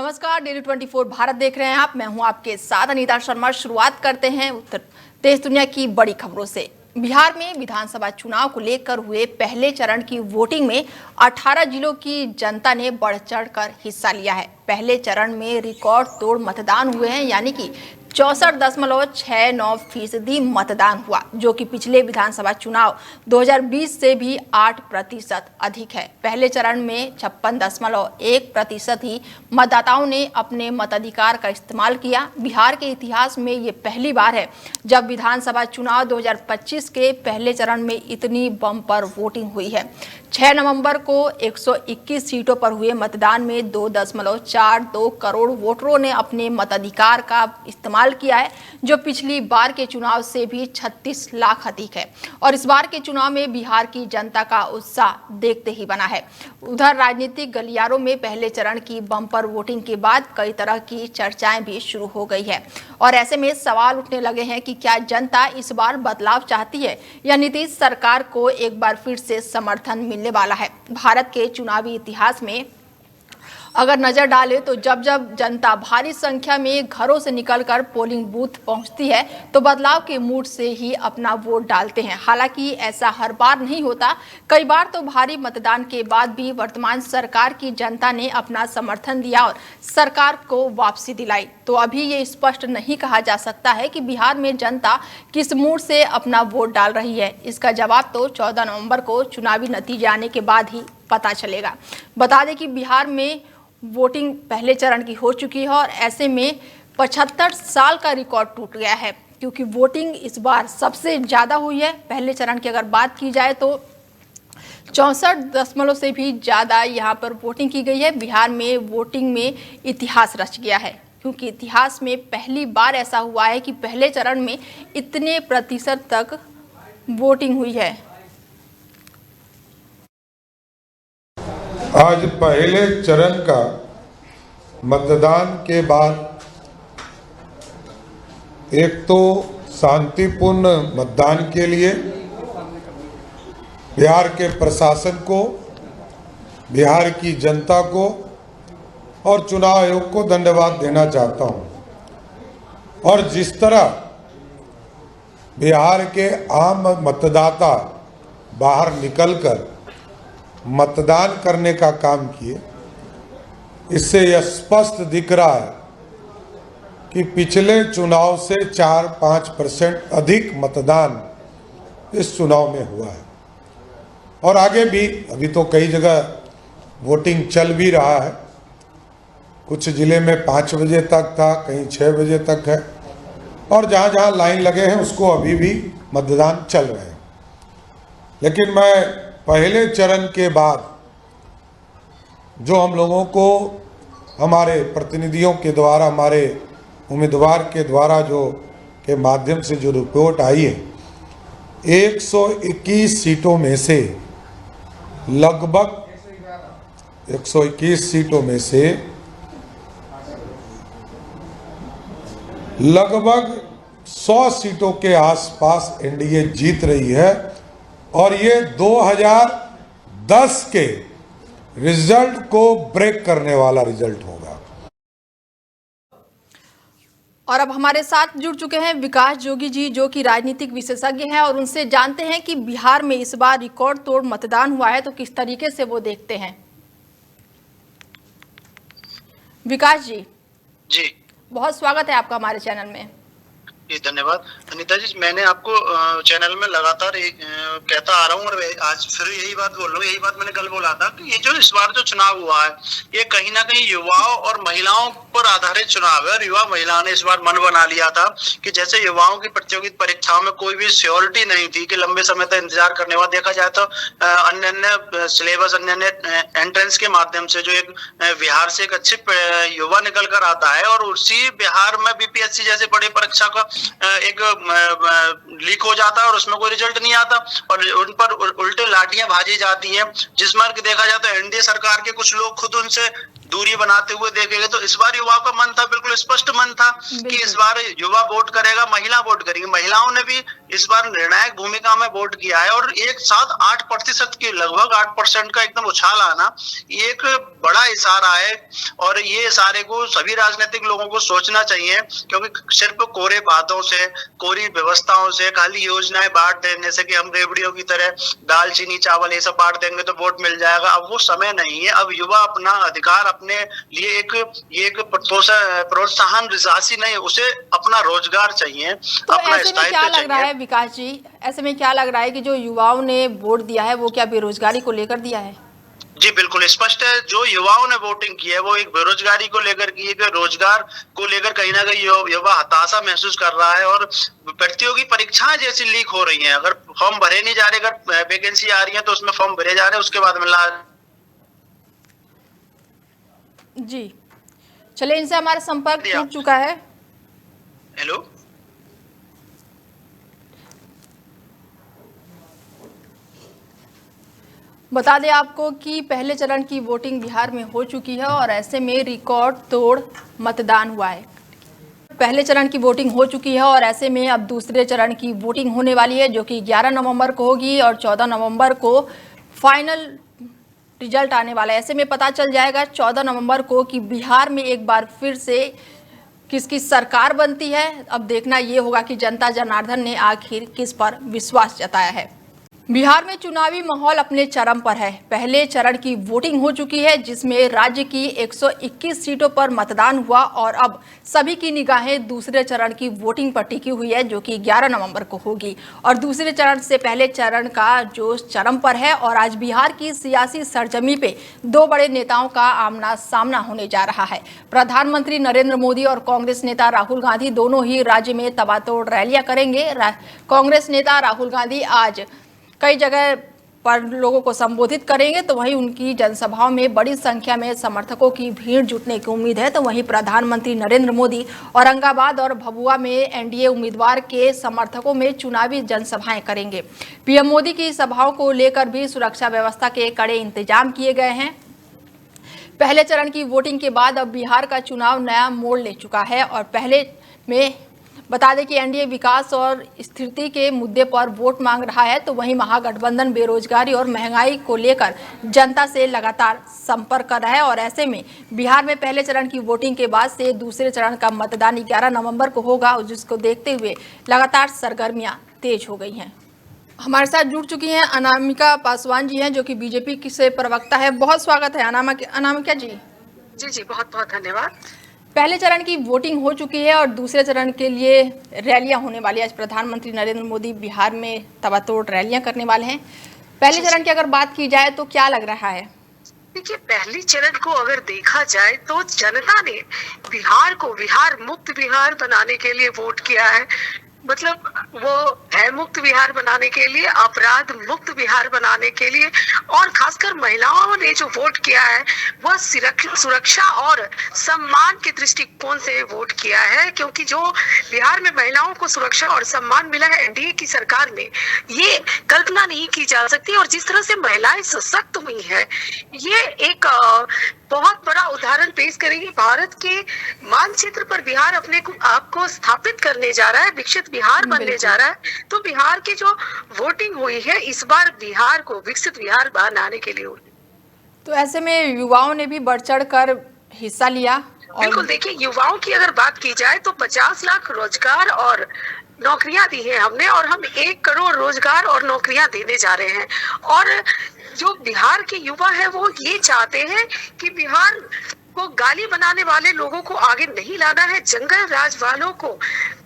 नमस्कार, डेली 24 भारत देख रहे हैं आप। मैं हूं आपके साथ अनीता शर्मा। शुरुआत करते हैं उत्तर देश दुनिया की बड़ी खबरों से। बिहार में विधानसभा चुनाव को लेकर हुए पहले चरण की वोटिंग में 18 जिलों की जनता ने बढ़ चढ़कर हिस्सा लिया है। पहले चरण में रिकॉर्ड तोड़ मतदान हुए हैं, यानी कि 64.69% मतदान हुआ, जो कि पिछले विधानसभा चुनाव 2020 से भी 8% अधिक है। पहले चरण में 56.1% ही मतदाताओं ने अपने मताधिकार का इस्तेमाल किया। बिहार के इतिहास में ये पहली बार है जब विधानसभा चुनाव 2025 के पहले चरण में इतनी बम्पर वोटिंग हुई है। 6 नवंबर को 121 सीटों पर हुए मतदान में 2.42 करोड़ वोटरों ने अपने मताधिकार का इस्तेमाल किया है, जो पिछली बार के चुनाव से भी 36 लाख अधिक है। और इस बार के चुनाव में बिहार की जनता का उत्साह देखते ही बना है। उधर राजनीतिक गलियारों में पहले चरण की बम्पर वोटिंग के बाद कई तरह की चर्चाएं भी शुरू हो गई है, और ऐसे में सवाल उठने लगे हैं कि क्या जनता इस बार बदलाव चाहती है या नीतीश सरकार को एक बार फिर से समर्थन मिलने वाला है। भारत के चुनावी इतिहास में अगर नजर डालें तो जब जब जनता भारी संख्या में घरों से निकलकर पोलिंग बूथ पहुंचती है तो बदलाव के मूड से ही अपना वोट डालते हैं। हालांकि ऐसा हर बार नहीं होता। कई बार तो भारी मतदान के बाद भी वर्तमान सरकार की जनता ने अपना समर्थन दिया और सरकार को वापसी दिलाई। तो अभी ये स्पष्ट नहीं कहा जा सकता है कि बिहार में जनता किस मूड से अपना वोट डाल रही है। इसका जवाब तो 14 नवंबर को चुनावी नतीजे आने के बाद ही पता चलेगा। बता दें कि बिहार में वोटिंग पहले चरण की हो चुकी है और ऐसे में 75 साल का रिकॉर्ड टूट गया है, क्योंकि वोटिंग इस बार सबसे ज़्यादा हुई है। पहले चरण की अगर बात की जाए तो 64 से भी ज़्यादा यहाँ पर वोटिंग की गई है। बिहार में वोटिंग में इतिहास रच गया है, क्योंकि इतिहास में पहली बार ऐसा हुआ है कि पहले चरण में इतने प्रतिशत तक वोटिंग हुई है। आज पहले चरण का मतदान के बाद एक तो शांतिपूर्ण मतदान के लिए बिहार के प्रशासन को, बिहार की जनता को और चुनाव आयोग को धन्यवाद देना चाहता हूं। और जिस तरह बिहार के आम मतदाता बाहर निकलकर मतदान करने का काम किए, इससे यह स्पष्ट दिख रहा है कि पिछले चुनाव से 4-5% अधिक मतदान इस चुनाव में हुआ है। और आगे भी अभी तो कई जगह वोटिंग चल भी रहा है। कुछ जिले में 5 बजे तक था, कहीं 6 बजे तक है, और जहाँ जहाँ लाइन लगे हैं उसको अभी भी मतदान चल रहे हैं। लेकिन मैं पहले चरण के बाद जो हम लोगों को हमारे प्रतिनिधियों के द्वारा, हमारे उम्मीदवार के द्वारा जो के माध्यम से जो रिपोर्ट आई है, 121 सीटों में से लगभग 121 सीटों में से लगभग 100 सीटों के आसपास एनडीए जीत रही है, और ये 2010 के रिजल्ट को ब्रेक करने वाला रिजल्ट होगा। और अब हमारे साथ जुड़ चुके हैं विकास जोगी जी, जो कि राजनीतिक विशेषज्ञ हैं, और उनसे जानते हैं कि बिहार में इस बार रिकॉर्ड तोड़ मतदान हुआ है तो किस तरीके से वो देखते हैं। विकास जी, बहुत स्वागत है आपका हमारे चैनल में। जी धन्यवाद अनीता जी। मैंने आपको चैनल में लगातार कहता आ रहा हूँ, और आज फिर यही बात बोल रहा हूँ। यही बात मैंने कल बोला था कि ये जो इस बार जो चुनाव हुआ है, ये कहीं ना कहीं युवाओं और महिलाओं पर आधारित चुनाव है। और युवा महिलाओं ने इस बार मन बना लिया था कि जैसे युवाओं की प्रतियोगिता परीक्षाओं में कोई भी श्योरिटी नहीं थी कि लंबे समय तक इंतजार करने बाद देखा जाए तो अन्य अन्य सिलेबस, अन्य अन्य एंट्रेंस के माध्यम से जो एक बिहार से एक अच्छे युवा निकल कर आता है, और उसी बिहार में बीपीएससी जैसे बड़ी परीक्षा का एक लीक हो जाता है और उसमें कोई रिजल्ट नहीं आता, और उन पर उल्टे लाठियां भाजी जाती हैं, जिसमें देखा जाता है एनडीए सरकार के कुछ लोग खुद उनसे दूरी बनाते हुए देखेंगे तो इस बार युवाओं का मन था, बिल्कुल स्पष्ट मन था कि इस बार युवा वोट करेगा, महिला वोट करेगी। महिलाओं ने भी इस बार निर्णायक भूमिका में वोट किया है और एक साथ 8% की, लगभग 8% का एकदम उछाल आना एक बड़ा इशारा है। और ये इशारे को सभी राजनीतिक लोगों को सोचना चाहिए, क्योंकि सिर्फ कोरे बातों से, कोरी व्यवस्थाओं से, खाली योजनाएं बांट देने से कि हम रेवड़ियों की तरह दाल चीनी चावल ये सब बांट देंगे तो वोट मिल जाएगा, अब वो समय नहीं है। अब युवा अपना अधिकार अपने लिए एक प्रोत्साहन राशि नहीं, उसे अपना रोजगार चाहिए, तो अपना ऐसे में क्या लग रहा है विकास जी, ऐसे में क्या लग रहा है कि जो युवाओं ने वोट दिया है वो क्या बेरोजगारी को लेकर दिया है? जी बिल्कुल स्पष्ट है, जो युवाओं ने वोटिंग की है वो एक बेरोजगारी को लेकर की है, कि रोजगार को लेकर कहीं ना कहीं युवा हताशा महसूस कर रहा है और प्रतियोगी परीक्षाएं जैसी लीक हो रही हैं। अगर फॉर्म भरे नहीं जा रहे, अगर वैकेंसी आ रही है तो उसमें फॉर्म भरे जा रहे हैं, उसके बाद में जी चलिए, इनसे हमारा संपर्क टूट चुका है। हेलो, बता दें आपको कि पहले चरण की वोटिंग बिहार में हो चुकी है और ऐसे में रिकॉर्ड तोड़ मतदान हुआ है। पहले चरण की वोटिंग हो चुकी है और ऐसे में अब दूसरे चरण की वोटिंग होने वाली है, जो कि 11 नवंबर को होगी और 14 नवंबर को फाइनल रिजल्ट आने वाला है। ऐसे में पता चल जाएगा 14 नवंबर को कि बिहार में एक बार फिर से किसकी सरकार बनती है। अब देखना ये होगा कि जनता जनार्दन ने आखिर किस पर विश्वास जताया है। बिहार में चुनावी माहौल अपने चरम पर है। पहले चरण की वोटिंग हो चुकी है, जिसमें राज्य की 121 सीटों पर मतदान हुआ और अब सभी की निगाहें दूसरे चरण की वोटिंग पर टिकी हुई है, जो कि 11 नवंबर को होगी। और दूसरे चरण से पहले चरण का जो चरम पर है और आज बिहार की सियासी सरजमी पे दो बड़े नेताओं का आमना सामना होने जा रहा है। प्रधानमंत्री नरेंद्र मोदी और कांग्रेस नेता राहुल गांधी दोनों ही राज्य में तबातोड़ रैलियां करेंगे। कांग्रेस नेता राहुल गांधी आज कई जगह पर लोगों को संबोधित करेंगे, तो वहीं उनकी जनसभाओं में बड़ी संख्या में समर्थकों की भीड़ जुटने की उम्मीद है। तो वहीं प्रधानमंत्री नरेंद्र मोदी औरंगाबाद और भभुआ में एनडीए उम्मीदवार के समर्थकों में चुनावी जनसभाएं करेंगे। पीएम मोदी की सभाओं को लेकर भी सुरक्षा व्यवस्था के कड़े इंतजाम किए गए हैं। पहले चरण की वोटिंग के बाद अब बिहार का चुनाव नया मोड़ ले चुका है और पहले में बता दें कि एनडीए विकास और स्थिति के मुद्दे पर वोट मांग रहा है, तो वहीं महागठबंधन बेरोजगारी और महंगाई को लेकर जनता से लगातार संपर्क कर रहा है। और ऐसे में बिहार में पहले चरण की वोटिंग के बाद से दूसरे चरण का मतदान 11 नवंबर को होगा, जिसको देखते हुए लगातार सरगर्मियां तेज हो गई हैं। हमारे साथ जुड़ चुकी हैं अनामिका पासवान जी हैं, जो कि बीजेपी की से प्रवक्ता है। बहुत स्वागत है अनामिका जी। जी बहुत बहुत धन्यवाद। पहले चरण की वोटिंग हो चुकी है और दूसरे चरण के लिए रैलियां होने वाली है। आज प्रधानमंत्री नरेंद्र मोदी बिहार में तबातोड़ रैलियां करने वाले हैं। पहले चरण की अगर बात की जाए तो क्या लग रहा है? देखिए, पहले चरण को अगर देखा जाए तो जनता ने बिहार को बिहार मुक्त बिहार बनाने के लिए वोट किया है। मतलब वो भय मुक्त बिहार बनाने के लिए, अपराध मुक्त बिहार बनाने के लिए, और खासकर महिलाओं ने जो वोट किया है वह सुरक्षा और सम्मान के दृष्टिकोण से वोट किया है, क्योंकि जो बिहार में महिलाओं को सुरक्षा और सम्मान मिला है एनडीए की सरकार में, ये कल्पना नहीं की जा सकती। और जिस तरह से महिलाएं सशक्त हुई है, ये एक बहुत बड़ा उदाहरण पेश करेगी। भारत के मानचित्र पर बिहार अपने आप को स्थापित करने जा रहा है, विकसित बिहार बनने जा रहा है। तो बिहार की जो वोटिंग हुई है इस बार बिहार को विकसित बिहार बनाने के लिए हुई। तो ऐसे में युवाओं ने भी बढ़ चढ़ कर हिस्सा लिया। बिल्कुल, देखिए युवाओं की अगर बात की जाए तो 50 लाख रोजगार और नौकरियां दी है हमने, और हम 1 करोड़ रोजगार और नौकरियां देने जा रहे हैं। और जो बिहार के युवा है वो ये चाहते हैं कि बिहार को गाली बनाने वाले लोगों को आगे नहीं लाना है, जंगल राज वालों को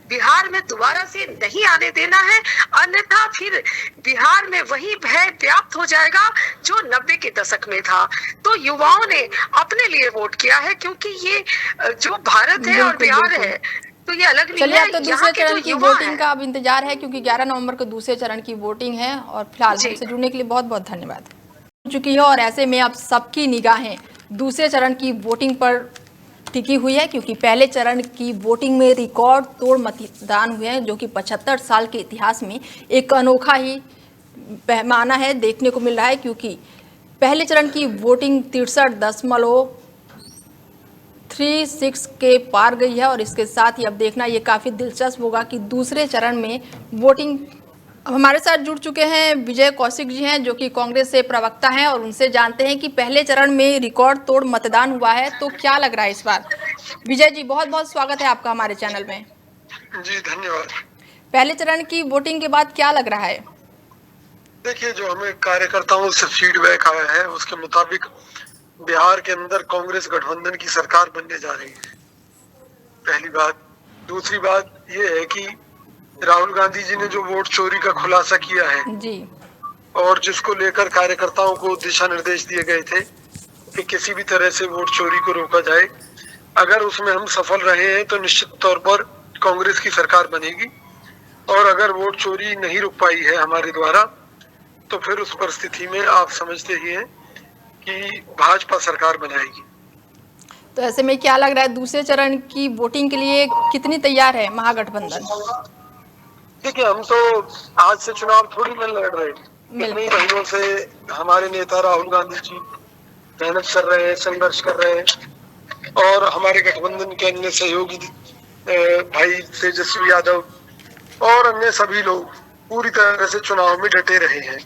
बिहार में दोबारा से नहीं आने देना है, अन्यथा फिर बिहार में वही भय व्याप्त हो जाएगा जो 90 के दशक में था। तो युवाओं ने अपने लिए वोट किया है, क्योंकि ये जो भारत है और बिहार है तो ये अलग नहीं है। तो दूसरे चरण की वोटिंग का अब इंतजार है, क्योंकि 11 नवंबर को दूसरे चरण की वोटिंग है। और फिलहाल हमसे जुड़ने के लिए बहुत बहुत धन्यवाद। हो चुकी है और ऐसे में अब सबकी निगाहें दूसरे चरण की वोटिंग पर टिकी हुई है, क्योंकि पहले चरण की वोटिंग में रिकॉर्ड तोड़ मतदान हुए हैं, जो कि 75 साल के इतिहास में एक अनोखा ही पैमाना है देखने को मिल रहा है। क्योंकि पहले चरण की वोटिंग 36 के पार गई है और इसके साथ ही अब देखना ये काफ़ी दिलचस्प होगा कि दूसरे चरण में वोटिंग। अब हमारे साथ जुड़ चुके हैं विजय कौशिक जी हैं, जो कि कांग्रेस से प्रवक्ता हैं, और उनसे जानते हैं कि पहले चरण में रिकॉर्ड तोड़ मतदान हुआ है, तो क्या लग रहा है इस बार। विजय जी, बहुत बहुत स्वागत है आपका हमारे चैनल में। जी धन्यवाद। पहले चरण की वोटिंग के बाद क्या लग रहा है? देखिए, जो हमें कार्यकर्ताओं से फीडबैक आया है उसके मुताबिक बिहार के अंदर कांग्रेस गठबंधन की सरकार बनने जा रही है, पहली बात। दूसरी बात ये है कि राहुल गांधी जी ने जो वोट चोरी का खुलासा किया है जी, और जिसको लेकर कार्यकर्ताओं को दिशा निर्देश दिए गए थे कि किसी भी तरह से वोट चोरी को रोका जाए, अगर उसमें हम सफल रहे हैं तो निश्चित तौर पर कांग्रेस की सरकार बनेगी। और अगर वोट चोरी नहीं रुक पाई है हमारे द्वारा, तो फिर उस परिस्थिति में आप समझते ही हैं कि भाजपा सरकार बनाएगी। तो ऐसे में क्या लग रहा है, दूसरे चरण की वोटिंग के लिए कितनी तैयार है महागठबंधन? देखिए, हम तो आज से चुनाव थोड़ी में लड़ रहे हैं, कितने महीनों से हमारे नेता राहुल गांधी जी मेहनत कर रहे हैं, संघर्ष कर रहे हैं, और हमारे गठबंधन के अन्य सहयोगी भाई तेजस्वी यादव और अन्य सभी लोग पूरी तरह से चुनाव में डटे रहे हैं,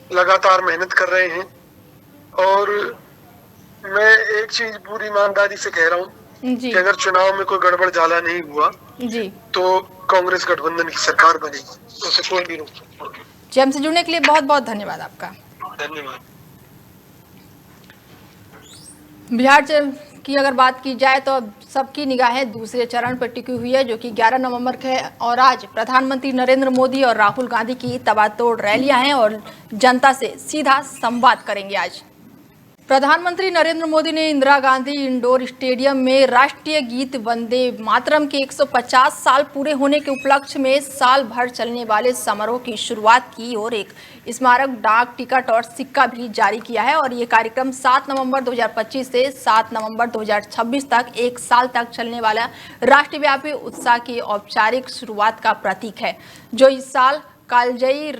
लगातार मेहनत कर रहे हैं। और मैं एक चीज पूरी ईमानदारी से कह रहा हूँ कि अगर चुनाव में कोई गड़बड़ झाला नहीं हुआ जी, तो कांग्रेस गठबंधन की सरकार बनेगी, तो उसे कोई नहीं रोक सकता। जी, हमसे जुड़ने के लिए बहुत बहुत धन्यवाद आपका। धन्यवाद। बिहार की अगर बात की जाए तो अब सबकी निगाहें दूसरे चरण पर टिकी हुई है, जो कि 11 नवंबर के है, और आज प्रधानमंत्री नरेंद्र मोदी और राहुल गांधी की तबातोड़ रैलियां हैं और जनता से सीधा संवाद करेंगे। आज प्रधानमंत्री नरेंद्र मोदी ने इंदिरा गांधी इंडोर स्टेडियम में राष्ट्रीय गीत वंदे मातरम के 150 साल पूरे होने के उपलक्ष्य में साल भर चलने वाले समारोह की शुरुआत की और एक स्मारक डाक टिकट और सिक्का भी जारी किया है। और ये कार्यक्रम 7 नवंबर 2025 से 7 नवंबर 2026 तक एक साल तक चलने वाला राष्ट्रव्यापी उत्साह की औपचारिक शुरुआत का प्रतीक है, जो इस साल कालजयी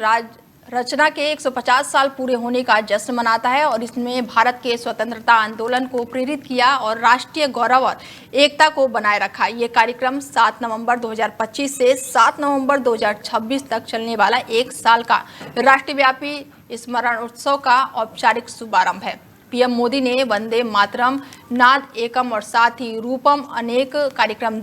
रचना के 150 साल पूरे होने का जश्न मनाता है और इसमें भारत के स्वतंत्रता आंदोलन को प्रेरित किया और राष्ट्रीय गौरव और एकता को बनाए रखा। ये कार्यक्रम 7 नवंबर 2025 से 7 नवंबर 2026 तक चलने वाला एक साल का राष्ट्रव्यापी स्मरण उत्सव का औपचारिक शुभारंभ है। पीएम मोदी ने वंदे मातरम, नाद एकम और साथ ही रूपम अनेक कार्यक्रम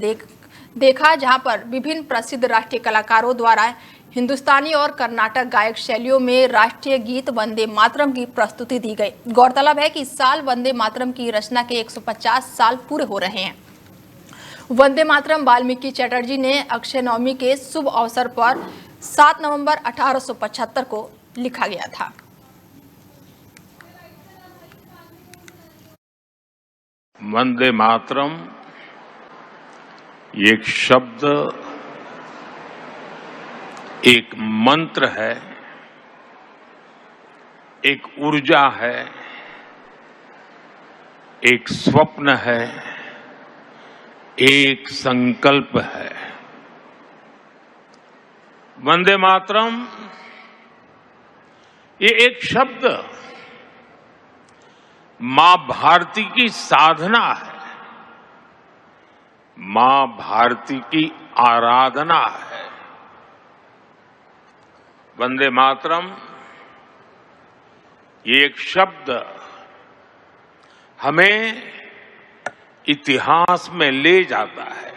देखा, जहां पर विभिन्न प्रसिद्ध राष्ट्रीय कलाकारों द्वारा हिंदुस्तानी और कर्नाटक गायक शैलियों में राष्ट्रीय गीत वंदे मातरम की प्रस्तुति दी गई। गौरतलब है कि इस साल वंदे मातरम की रचना के 150 साल पूरे हो रहे हैं। वंदे मातरम वाल्मीकि चटर्जी ने अक्षय नवमी के शुभ अवसर पर 7 नवंबर 1875 को लिखा गया था। वंदे मातरम एक शब्द, एक मंत्र है, एक ऊर्जा है, एक स्वप्न है, एक संकल्प है। वंदे मातरम ये एक शब्द मां भारती की साधना है, मां भारती की आराधना है। वंदे मातरम ये एक शब्द हमें इतिहास में ले जाता है।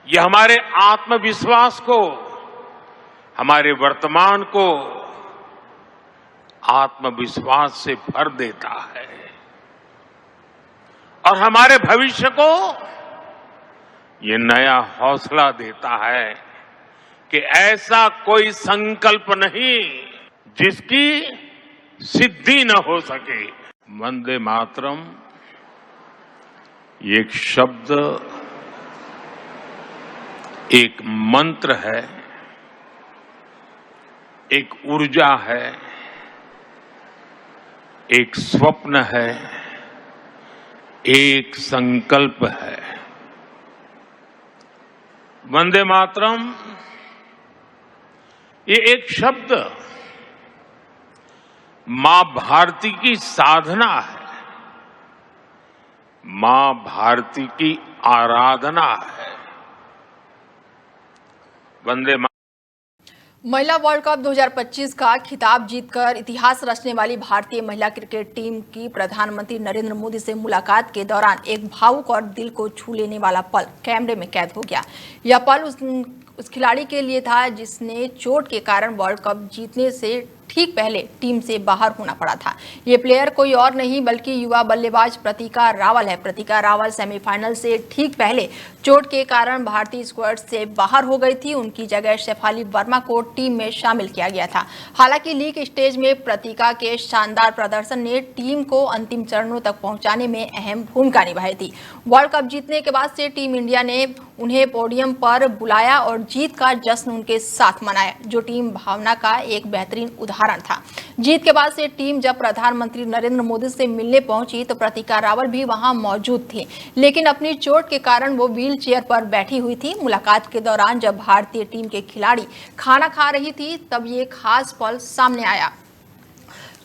यह हमारे आत्मविश्वास को, हमारे वर्तमान को आत्मविश्वास से भर देता है और हमारे भविष्य को ये नया हौसला देता है कि ऐसा कोई संकल्प नहीं जिसकी सिद्धि न हो सके। वंदे मातरम एक शब्द, एक मंत्र है, एक ऊर्जा है, एक स्वप्न है, एक संकल्प है। वंदे मातरम ये एक शब्द मां भारती की साधना है, मां भारती की आराधना है। वंदे महिला वर्ल्ड कप 2025 का खिताब जीतकर इतिहास रचने वाली भारतीय महिला क्रिकेट टीम की प्रधानमंत्री नरेंद्र मोदी से मुलाकात के दौरान एक भावुक और दिल को छू लेने वाला पल कैमरे में कैद हो गया। यह पल उस खिलाड़ी के लिए था जिसने चोट के कारण वर्ल्ड कप जीतने से ठीक पहले टीम से बाहर होना पड़ा था। ये प्लेयर कोई और नहीं बल्कि युवा बल्लेबाज प्रतीका रावल है। प्रतीका रावल सेमीफाइनल से ठीक पहले चोट के कारण भारतीय स्क्वाड से बाहर हो गई थी। उनकी जगह शेफाली वर्मा को टीम में शामिल किया गया था। हालांकि लीग स्टेज में प्रतीका के शानदार प्रदर्शन ने टीम को अंतिम चरणों तक पहुंचाने में अहम भूमिका निभाई थी। वर्ल्ड कप जीतने के बाद से टीम इंडिया ने उन्हें पोडियम पर बुलाया और जीत का जश्न उनके साथ मनाया, जो टीम भावना का एक बेहतरीन उदाहरण था। जीत के बाद से टीम जब प्रधानमंत्री नरेंद्र मोदी से मिलने पहुंची तो प्रतीका रावल भी वहां मौजूद थी, लेकिन अपनी चोट के कारण वो व्हील चेयर पर बैठी हुई थी। मुलाकात के दौरान जब भारतीय टीम के खिलाड़ी खाना खा रही थी तब ये खास पल सामने आया।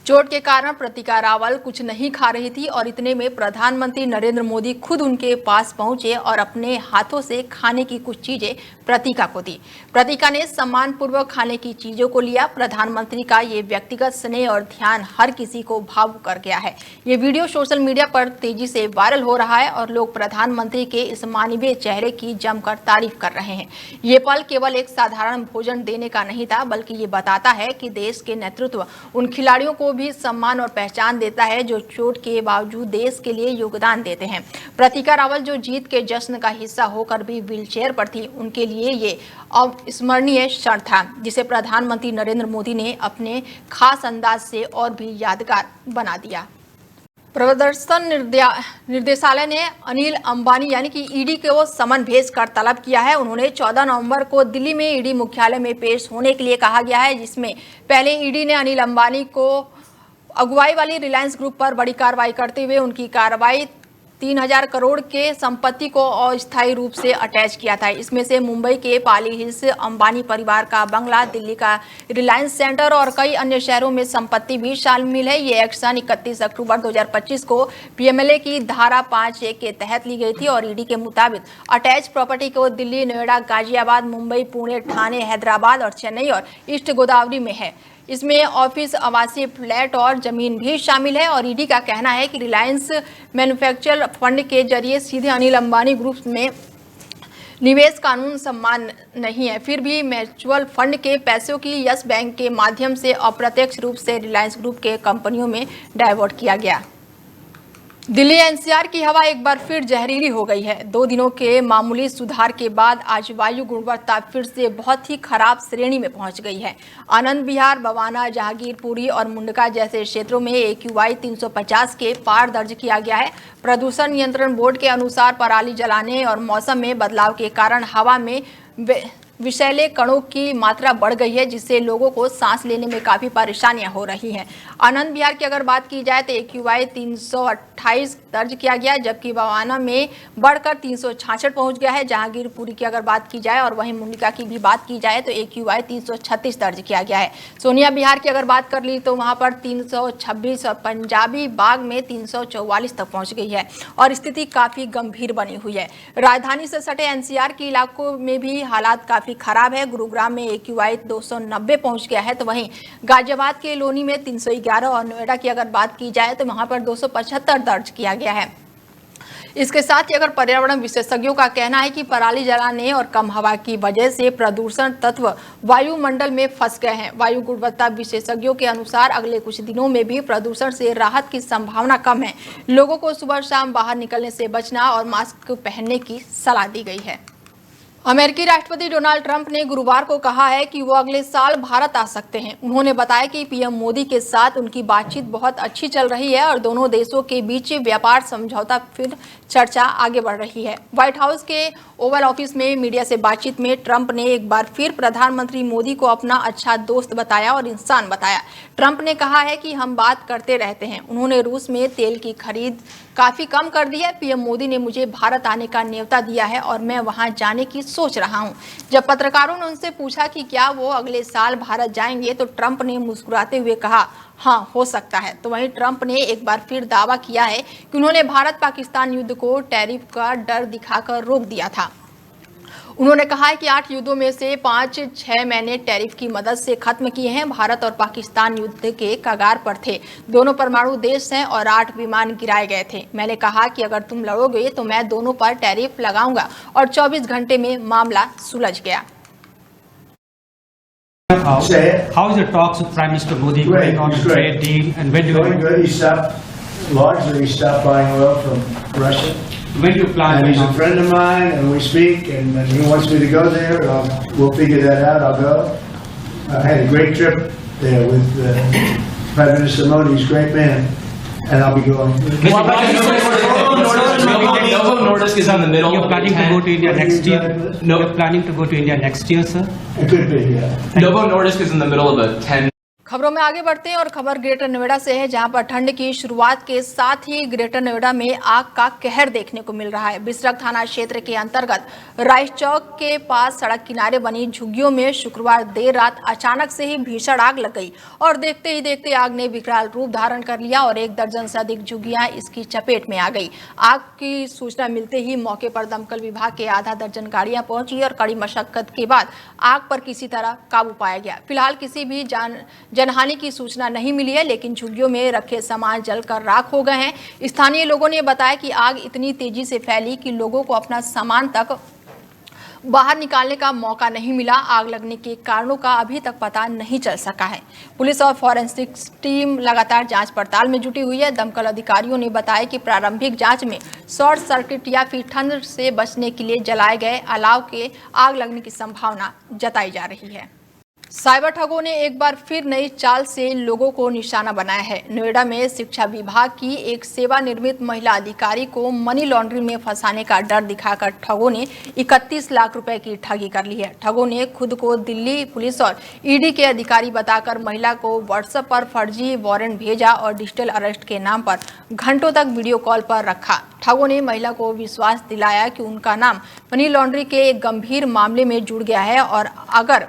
चोट के कारण प्रतीका रावल कुछ नहीं खा रही थी और इतने में प्रधानमंत्री नरेंद्र मोदी खुद उनके पास पहुंचे और अपने हाथों से खाने की कुछ चीजें प्रतीका को दी। प्रतीका ने सम्मानपूर्वक खाने की चीजों को लिया। प्रधानमंत्री का ये व्यक्तिगत स्नेह और ध्यान हर किसी को भावुक कर गया है। ये वीडियो सोशल मीडिया पर तेजी से वायरल हो रहा है और लोग प्रधानमंत्री के इस मानवीय चेहरे की जमकर तारीफ कर रहे हैं। ये पल केवल एक साधारण भोजन देने का नहीं था, बल्कि ये बताता है कि देश के नेतृत्व उन खिलाड़ियों को भी सम्मान और पहचान देता है जो चोट के बावजूद देश के लिए योगदान देते हैं। प्रतीका रावल जो जीत के जश्न का हिस्सा होकर भी व्हीलचेयर पर थी, उनके लिए ये अविस्मरणीय क्षण था जिसे प्रधानमंत्री नरेंद्र मोदी ने अपने खास अंदाज से और भी यादगार बना दिया। प्रदर्शन निर्देशालय ने अनिल अंबानी यानी कि ईडी को समन भेजकर तलब किया है। उन्होंने 14 नवंबर को दिल्ली में ईडी मुख्यालय में पेश होने के लिए कहा गया है, जिसमें पहले ईडी ने अनिल अंबानी को अगुवाई वाली रिलायंस ग्रुप पर बड़ी कार्रवाई करते हुए उनकी कार्रवाई 3000 करोड़ के संपत्ति को अस्थायी रूप से अटैच किया था। इसमें से मुंबई के पाली हिल्स अंबानी परिवार का बंगला, दिल्ली का रिलायंस सेंटर और कई अन्य शहरों में संपत्ति भी शामिल है। ये एक्शन 31 अक्टूबर 2025 को पीएमएलए की धारा 5(1) के तहत ली गई थी और ईडी के मुताबिक अटैच प्रॉपर्टी को दिल्ली, नोएडा, गाजियाबाद, मुंबई, पुणे, ठाणे, हैदराबाद और चेन्नई और ईस्ट गोदावरी में है। इसमें ऑफिस, आवासीय फ्लैट और जमीन भी शामिल है और ईडी का कहना है कि रिलायंस मैन्युफैक्चर फंड के जरिए सीधे अनिल अंबानी ग्रुप में निवेश कानून सम्मान नहीं है। फिर भी म्यूचुअल फंड के पैसों की यस बैंक के माध्यम से अप्रत्यक्ष रूप से रिलायंस ग्रुप के कंपनियों में डाइवर्ट किया गया। दिल्ली एनसीआर की हवा एक बार फिर जहरीली हो गई है। 2 दिनों के मामूली सुधार के बाद आज वायु गुणवत्ता फिर से बहुत ही खराब श्रेणी में पहुंच गई है। आनंद विहार, बवाना, जहांगीरपुरी और मुंडका जैसे क्षेत्रों में AQI 350 के पार दर्ज किया गया है। प्रदूषण नियंत्रण बोर्ड के अनुसार पराली जलाने और मौसम में बदलाव के कारण हवा में विषैले कणों की मात्रा बढ़ गई है, जिससे लोगों को सांस लेने में काफी परेशानियां हो रही हैं। आनंद विहार की अगर बात की जाए तो AQI 328 दर्ज किया गया, जबकि बवाना में बढ़कर 366 पहुंच गया है। जहांगीरपुरी की अगर बात की जाए और वहीं मुंडका की भी बात की जाए तो AQI 336 दर्ज किया गया है। सोनिया विहार की अगर बात कर ली तो वहां पर 326 और पंजाबी बाग में 344 तक पहुंच गई है और स्थिति काफी गंभीर बनी हुई है। राजधानी से सटे NCR के इलाकों में भी हालात काफी खराब है। गुरुग्राम में AQI 290 पहुंच गया है तो वहीं गाजियाबाद के लोनी में 311 और नोएडा की अगर बात की जाए तो वहां पर 275 दर्ज किया गया है। इसके साथ ही अगर पर्यावरण विशेषज्ञों का कहना है कि पराली जलाने और कम हवा की वजह से प्रदूषण तत्व वायुमंडल में फंस गए हैं। वायु गुणवत्ता विशेषज्ञों के अनुसार अगले कुछ दिनों में भी प्रदूषण से राहत की संभावना कम है। लोगों को सुबह शाम बाहर निकलने से बचना और मास्क पहनने की सलाह दी गई है। अमेरिकी राष्ट्रपति डोनाल्ड ट्रंप ने गुरुवार को कहा है कि वो अगले साल भारत आ सकते हैं। उन्होंने बताया कि पीएम मोदी के साथ उनकी बातचीत बहुत अच्छी चल रही है और दोनों देशों के बीच व्यापार समझौता फिर चर्चा आगे बढ़ रही है। व्हाइट हाउस के ओवल ऑफिस में मीडिया से बातचीत में ट्रंप ने एक बार फिर प्रधानमंत्री मोदी को अपना अच्छा दोस्त बताया और इंसान बताया। ट्रंप ने कहा है कि हम बात करते रहते हैं। उन्होंने रूस में तेल की खरीद काफी कम कर दी है। पीएम मोदी ने मुझे भारत आने का न्योता दिया है और मैं वहां जाने की सोच रहा हूं। जब पत्रकारों ने उनसे पूछा कि क्या वो अगले साल भारत जाएंगे तो ट्रंप ने मुस्कुराते हुए कहा, हाँ हो सकता है। तो वहीं ट्रंप ने एक बार फिर दावा किया है कि उन्होंने भारत पाकिस्तान युद्ध को टैरिफ का डर दिखाकर रोक दिया था। उन्होंने कहा है कि 8 युद्धों में से 5-6 मैंने टैरिफ की मदद से खत्म किए हैं। भारत और पाकिस्तान युद्ध के कगार पर थे, दोनों परमाणु देश हैं और 8 विमान गिराए गए थे। मैंने कहा कि अगर तुम लड़ोगे तो मैं दोनों पर टैरिफ लगाऊंगा और 24 घंटे में मामला सुलझ गया। How is the talks with Prime Minister Modi going on the trade deal, and when do he stopped buying oil from Russia? When do you plan? And he's a friend of mine, and we speak, and he wants me to go there. We'll figure that out. I'll go. I had a great trip there with Prime Minister Modi. He's a great man, and I'll be going. Novo Nordisk is in the middle. You're planning to go to India next year? No. You're planning to go to India next year, sir? It could be, yeah. Novo Nordisk is in the middle of a 10. खबरों में आगे बढ़ते हैं और खबर greater Noida से है, जहां पर ठंड की शुरुआत के साथ ही ग्रेटर नोएडा में आग का कहर देखने को मिल रहा है। बिसरख थाना क्षेत्र के अंतर्गत राइस चौक के पास सड़क किनारे बनी झुग्गियों में शुक्रवार देर रात अचानक से ही भीषण आग लग गई और देखते ही देखते आग ने विकराल रूप धारण कर लिया और 1 दर्जन से अधिक झुग्गियां इसकी चपेट में आ गई। आग की सूचना मिलते ही मौके पर दमकल विभाग के आधा दर्जन गाड़ियां पहुंची और कड़ी मशक्कत के बाद आग पर किसी तरह काबू पाया गया। फिलहाल किसी भी जनहानि की सूचना नहीं मिली है, लेकिन झुग्गियों में रखे सामान जलकर राख हो गए हैं। स्थानीय लोगों ने बताया कि आग इतनी तेजी से फैली कि लोगों को अपना सामान तक बाहर निकालने का मौका नहीं मिला। आग लगने के कारणों का अभी तक पता नहीं चल सका है। पुलिस और फॉरेंसिक्स टीम लगातार जांच पड़ताल में जुटी हुई है। दमकल अधिकारियों ने बताया कि प्रारंभिक जांच में शॉर्ट सर्किट या फिर ठंड से बचने के लिए जलाए गए अलाव के आग लगने की संभावना जताई जा रही है। साइबर ठगों ने एक बार फिर नई चाल से लोगों को निशाना बनाया है। नोएडा में शिक्षा विभाग की एक सेवानिवृत्त महिला अधिकारी को मनी लॉन्ड्रिंग में फंसाने का डर दिखाकर ठगों ने 31 लाख रुपए की ठगी कर ली है। ठगों ने खुद को दिल्ली पुलिस और ईडी के अधिकारी बताकर महिला को व्हाट्सएप पर फर्जी वारंट भेजा और डिजिटल अरेस्ट के नाम पर घंटों तक वीडियो कॉल पर रखा। ठगों ने महिला को विश्वास दिलाया कि उनका नाम मनी लॉन्ड्रिंग के एक गंभीर मामले में जुड़ गया है और अगर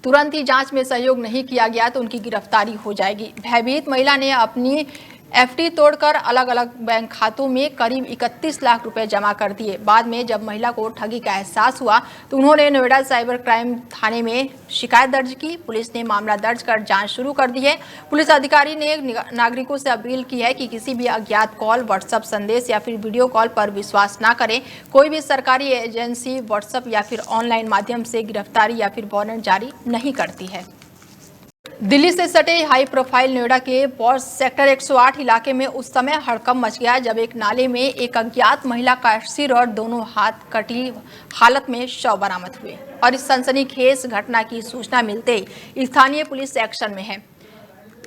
तुरंत ही जांच में सहयोग नहीं किया गया तो उनकी गिरफ्तारी हो जाएगी। भयभीत महिला ने अपनी एफडी तोड़कर अलग अलग बैंक खातों में करीब 31 लाख रुपए जमा कर दिए। बाद में जब महिला को ठगी का एहसास हुआ तो उन्होंने नोएडा साइबर क्राइम थाने में शिकायत दर्ज की। पुलिस ने मामला दर्ज कर जांच शुरू कर दी है। पुलिस अधिकारी ने नागरिकों से अपील की है कि किसी भी अज्ञात कॉल, व्हाट्सएप संदेश या फिर वीडियो कॉल पर विश्वास न करें। कोई भी सरकारी एजेंसी व्हाट्सएप या फिर ऑनलाइन माध्यम से गिरफ्तारी या फिर वारंट जारी नहीं करती है। दिल्ली से सटे हाई प्रोफाइल नोएडा के पॉश सेक्टर 108 इलाके में उस समय हड़कंप मच गया जब एक नाले में एक अज्ञात महिला का सिर और दोनों हाथ कटी हालत में शव बरामद हुए और इस सनसनीखेज घटना की सूचना मिलते ही स्थानीय पुलिस एक्शन में है।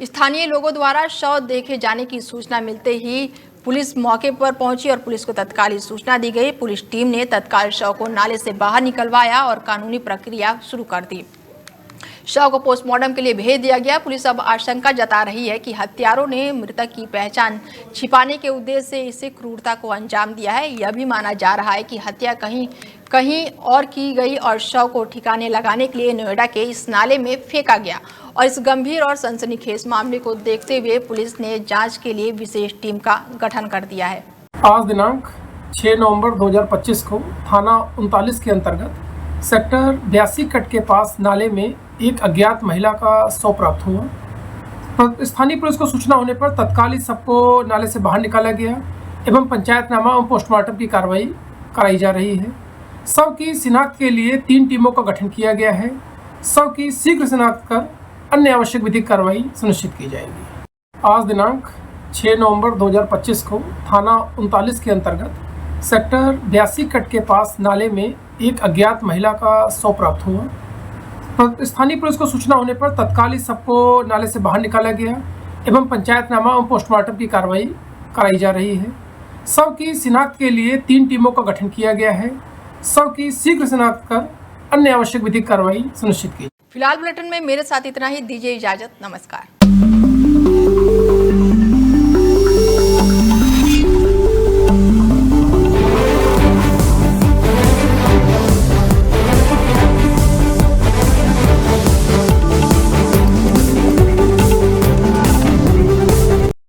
स्थानीय लोगों द्वारा शव देखे जाने की सूचना मिलते ही पुलिस मौके पर पहुंची और पुलिस को तत्काल सूचना दी गई। पुलिस टीम ने तत्काल शव को नाले से बाहर निकलवाया और कानूनी प्रक्रिया शुरू कर दी। शव को पोस्टमार्टम के लिए भेज दिया गया। पुलिस अब आशंका जता रही है कि हत्यारों ने मृतक की पहचान छिपाने के उद्देश्य से इसे क्रूरता को अंजाम दिया है। यह भी माना जा रहा है कि हत्या कहीं और की गई और शव को ठिकाने लगाने के लिए नोएडा के इस नाले में फेंका गया और इस गंभीर और सनसनीखेज मामले को देखते हुए पुलिस ने जांच के लिए विशेष टीम का गठन कर दिया है। आज दिनांक 6 नवंबर 2025 को थाना 39 के अंतर्गत सेक्टर 82 कट के पास नाले में एक अज्ञात महिला का शव प्राप्त हुआ। स्थानीय पुलिस को सूचना होने पर तत्काल ही सबको नाले से बाहर निकाला गया एवं पंचायतनामा एवं पोस्टमार्टम की कार्रवाई कराई जा रही है। शव की शिनाख्त के लिए 3 टीमों का गठन किया गया है। शव की शीघ्र शिनाख्त कर अन्य आवश्यक विधिक कार्रवाई सुनिश्चित की जाएगी। आज दिनांक 6 नवंबर 2025 को थाना 39 के अंतर्गत सेक्टर 82 कट के पास नाले में एक अज्ञात महिला का शव प्राप्त हुआ। स्थानीय पुलिस को सूचना होने पर तत्काल ही सबको नाले से बाहर निकाला गया एवं पंचायतनामा एवं पोस्टमार्टम की कार्रवाई कराई जा रही है। शव की शिनाख्त के लिए 3 टीमों का गठन किया गया है। शव की शीघ्र शिनाख्त कर अन्य आवश्यक विधिक कार्रवाई सुनिश्चित की। फिलहाल बुलेटिन में मेरे साथ इतना ही। दीजिए इजाजत। नमस्कार।